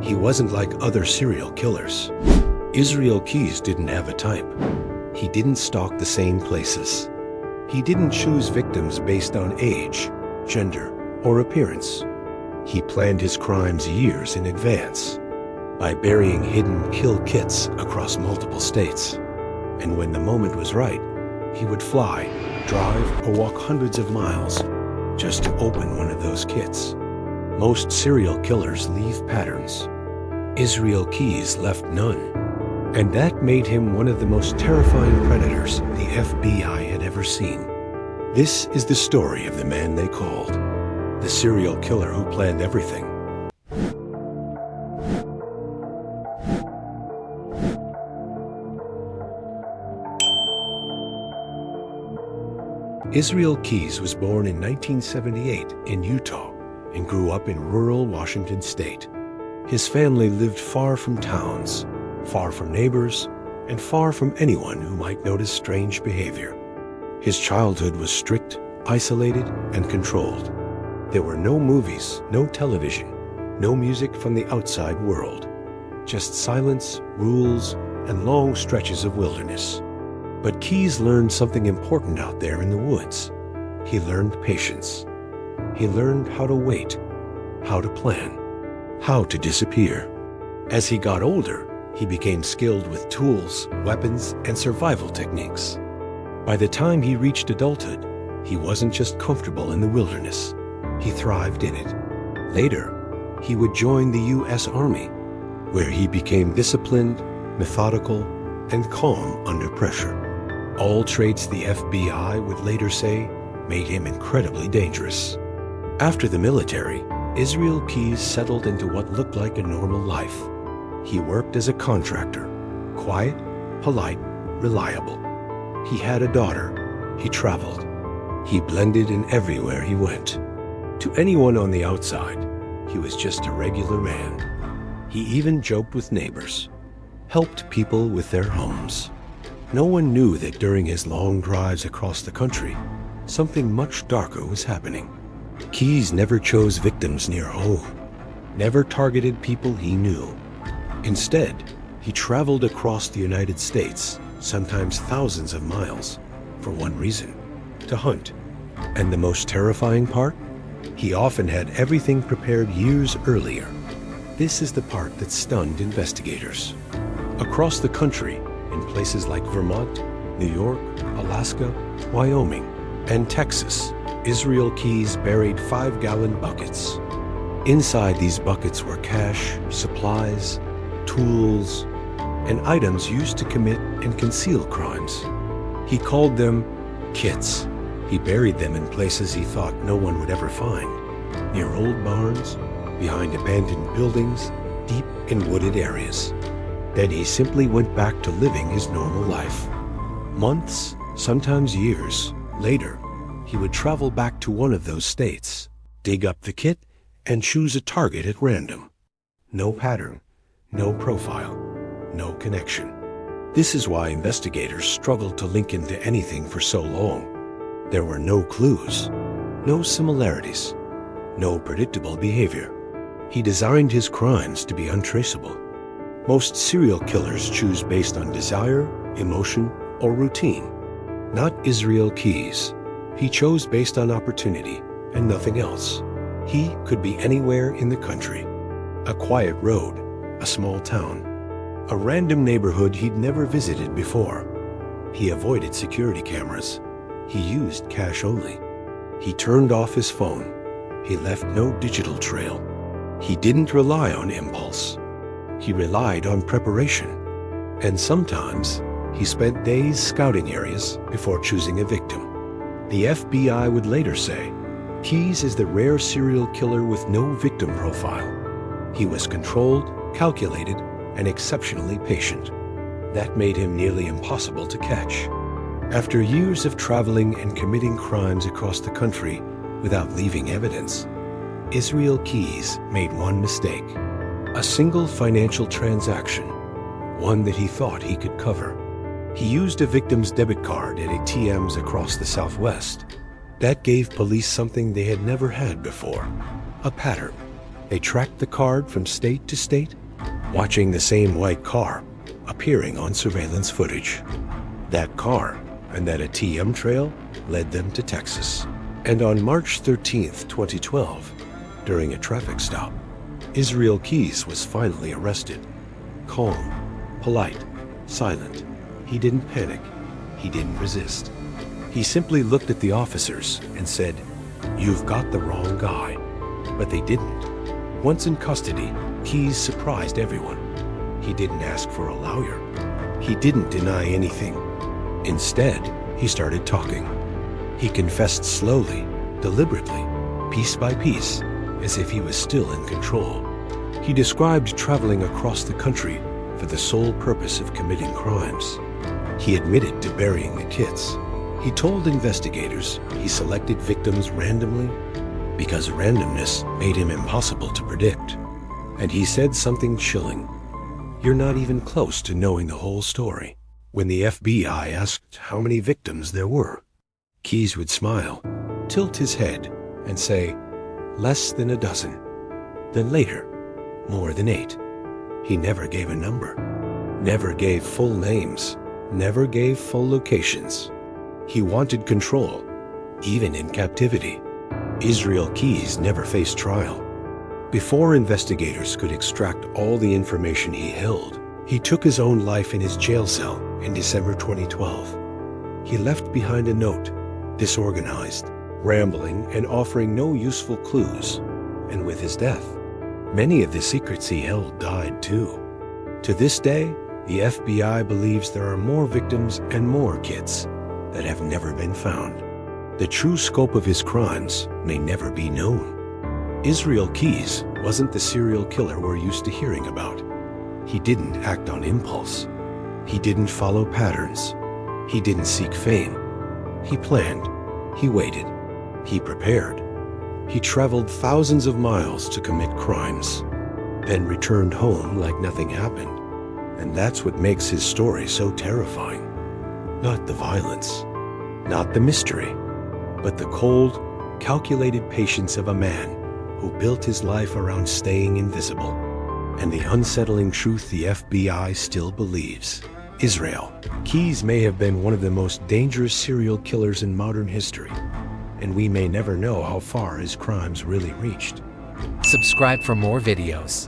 He wasn't like other serial killers. Israel Keyes didn't have a type. He didn't stalk the same places. He didn't choose victims based on age, gender, or appearance. He planned his crimes years in advance by burying hidden kill kits across multiple states. And when the moment was right, he would fly, drive, or walk hundreds of miles just to open one of those kits. Most serial killers leave patterns. Israel Keyes left none. And that made him one of the most terrifying predators the FBI had ever seen. This is the story of the man they called the serial killer who planned everything. Israel Keyes was born in 1978 in Utah and grew up in rural Washington state. His family lived far from towns, far from neighbors, and far from anyone who might notice strange behavior. His childhood was strict, isolated, and controlled. There were no movies, no television, no music from the outside world, just silence, rules, and long stretches of wilderness. But Keyes learned something important out there in the woods. He learned patience. He learned how to wait, how to plan, how to disappear. As he got older, he became skilled with tools, weapons, and survival techniques. By the time he reached adulthood, he wasn't just comfortable in the wilderness. He thrived in it. Later, he would join the U.S. Army, where he became disciplined, methodical, and calm under pressure. All traits the FBI would later say made him incredibly dangerous. After the military, Israel Keyes settled into what looked like a normal life. He worked as a contractor, quiet, polite, reliable. He had a daughter. He traveled. He blended in everywhere he went. To anyone on the outside, he was just a regular man. He even joked with neighbors, helped people with their homes. No one knew that during his long drives across the country, something much darker was happening. Keyes never chose victims near home, never targeted people he knew. Instead, he traveled across the United States, sometimes thousands of miles, for one reason: to hunt. And the most terrifying part? He often had everything prepared years earlier. This is the part that stunned investigators. Across the country, in places like Vermont, New York, Alaska, Wyoming, and Texas, Israel Keyes buried 5-gallon buckets. Inside these buckets were cash, supplies, tools, and items used to commit and conceal crimes. He called them kits. He buried them in places he thought no one would ever find, near old barns, behind abandoned buildings, deep in wooded areas. Then he simply went back to living his normal life. Months, sometimes years, later, he would travel back to one of those states, dig up the kit, and choose a target at random. No pattern, no profile, no connection. This is why investigators struggled to link him to anything for so long. There were no clues, no similarities, no predictable behavior. He designed his crimes to be untraceable. Most serial killers choose based on desire, emotion, or routine. Not Israel Keyes. He chose based on opportunity and nothing else. He could be anywhere in the country. A quiet road, a small town, a random neighborhood he'd never visited before. He avoided security cameras. He used cash only. He turned off his phone. He left no digital trail. He didn't rely on impulse. He relied on preparation. And sometimes, he spent days scouting areas before choosing a victim. The FBI would later say, Keyes is the rare serial killer with no victim profile. He was controlled, calculated, and exceptionally patient. That made him nearly impossible to catch. After years of traveling and committing crimes across the country without leaving evidence, Israel Keyes made one mistake. A single financial transaction, one that he thought he could cover. He used a victim's debit card at ATMs across the Southwest. That gave police something they had never had before: a pattern. They tracked the card from state to state, watching the same white car appearing on surveillance footage. That car and that ATM trail led them to Texas. And on March 13th, 2012, during a traffic stop, Israel Keyes was finally arrested. Calm, polite, silent. He didn't panic. He didn't resist. He simply looked at the officers and said, "You've got the wrong guy." But they didn't. Once in custody, Keyes surprised everyone. He didn't ask for a lawyer. He didn't deny anything. Instead, he started talking. He confessed slowly, deliberately, piece by piece, as if he was still in control. He described traveling across the country for the sole purpose of committing crimes. He admitted to burying the kids. He told investigators he selected victims randomly because randomness made him impossible to predict. And he said something chilling. "You're not even close to knowing the whole story." When the FBI asked how many victims there were, Keyes would smile, tilt his head, and say, "Less than a dozen." Then later, more than 8. He never gave a number, never gave full names, never gave full locations. He wanted control, even in captivity. Israel Keyes never faced trial. Before investigators could extract all the information he held, he took his own life in his jail cell in December 2012. He left behind a note, disorganized, rambling, and offering no useful clues. And with his death, many of the secrets he held died too. To this day, the FBI believes there are more victims and more kids that have never been found. The true scope of his crimes may never be known. Israel Keyes wasn't the serial killer we're used to hearing about. He didn't act on impulse. He didn't follow patterns. He didn't seek fame. He planned. He waited. He prepared. He traveled thousands of miles to commit crimes, then returned home like nothing happened. And that's what makes his story so terrifying. Not the violence, not the mystery, but the cold, calculated patience of a man who built his life around staying invisible. And the unsettling truth the FBI still believes. Israel Keyes may have been one of the most dangerous serial killers in modern history, and we may never know how far his crimes really reached. Subscribe for more videos.